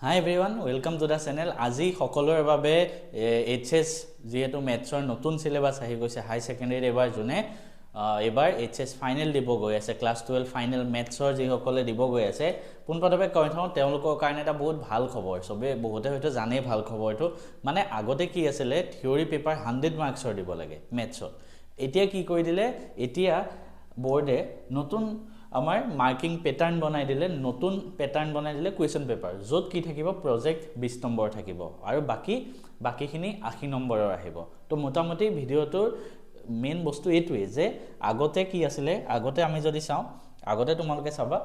Hi everyone, welcome to the channel. আজি সকলোৰে বাবে HS যেহেতু মেথছৰ নতুন সিলেবাস আহি গৈছে হাই সেকেন্ডাৰী এবাৰ জুনে এবাৰ HS ফাইনেল দিব গৈ আছে ক্লাস 12 ফাইনেল মেথছৰ যি সকলে দিব গৈ আছে পোনপটবে কৈ থওঁ তেওঁলোকৰ কাৰণে এটা বহুত ভাল খবৰ সবে বহুতে হয়তো জানে ভাল খবৰটো মানে আগতে কি আছিল থিওৰি পেপাৰ 100 মাৰ্কছৰ দিব লাগে মেথছত এতিয়া কি কৰি দিলে এতিয়া বোৰ্ডে নতুন আমাৰ মাৰ্কিং প্যাটাৰ্ন বনাই দিলে নতুন প্যাটাৰ্ন বনাই দিলে কোয়েশ্চন পেপাৰ যত কি থাকিব প্ৰজেক্ট 20 নম্বৰ থাকিব আৰু বাকিখিনি 80 নম্বৰৰ আহিব তো মোটামুটি ভিডিওটোৰ মেইন বস্তু এইটোৱে যে আগতে কি আছিল আগতে আমি যদি চাও আগতে তোমালোকে চাবা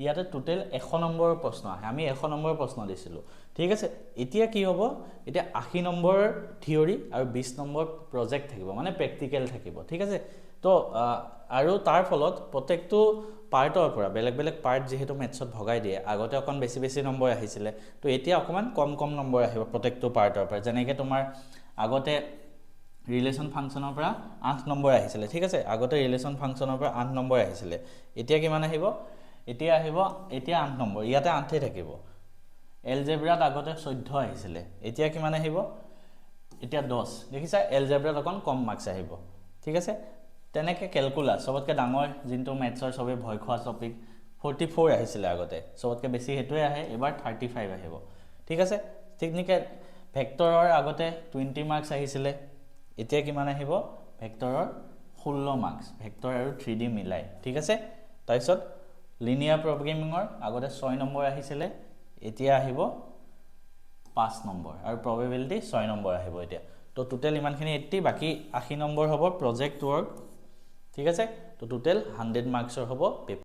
ইয়াতে টোটাল 100 নম্বৰৰ প্ৰশ্ন আহে আমি 100 নম্বৰৰ প্ৰশ্ন দিছিলো ঠিক আছে এতিয়া কি হ'ব এতিয়া 80 নম্বৰ থিওৰি আৰু 20 নম্বৰ প্ৰজেক্ট থাকিব মানে প্ৰ্যাকটিক্যাল থাকিব ঠিক আছে তো আৰু তাৰ ফলত প্ৰত্যেকটো পাৰ্টৰ পৰা বেলেগ বেলেগ পাৰ্ট যেহেতু মেথছত ভগাই দিয়ে আগতে অকন বেছি নম্বৰ আহিছিল তো এতিয়া অকমান কম নম্বৰ আহিব প্ৰত্যেকটো পাৰ্টৰ পৰা যেনেকৈ তোমাৰ আগতে ৰিলেশন ফাংশনৰ পৰা 8 নম্বৰ আহিছিল ঠিক আছে আগতে ৰিলেশন ফাংশনৰ পৰা 8 নম্বৰ আহিছিল এতিয়া কিমান আহিব এতিয়া আহিব এতিয়া 8 নম্বৰ ইয়াতে 8 থাকিব এলজেব্ৰাত আগতে 14 আহিছিল এতিয়া কিমান আহিব এতিয়া 10 দেখিছা এলজেব্ৰাত অকন কম মাৰ্কস আহিব ঠিক আছে তেনেকে ক্যালকুলাস সবতকে ডাঙৰ জিনটো মেথছৰ সবে ভয় খোৱা টপিক 44 আহিছিল আগতে সবতকে বেছি হেতুৱে আহে এবাৰ 35 আহিব ঠিক আছে টেকনিক্যাল ভেক্টৰৰ আগতে 20 মাৰ্কস আহিছিল এতিয়া কিমান আহিব ভেক্টৰৰ 16 মাৰ্কস ভেক্টৰ আৰু 3D মিলাই ঠিক আছে তাৰপিছত লিনিয়াৰ প্ৰগ্ৰামিংৰ আগতে 6 নম্বৰ আহিছিল এতিয়া আহিব 5 নম্বৰ আৰু প্ৰবাবিলিটি 6 নম্বৰ আহিব এতিয়া তো টোটাল ইমানখিনি 80 বাকি 80 নম্বৰ হ'ব প্ৰজেক্ট ওয়াৰ্ক ঠিক আছে তো টোটাল 100 মাৰ্কসৰ হ'ব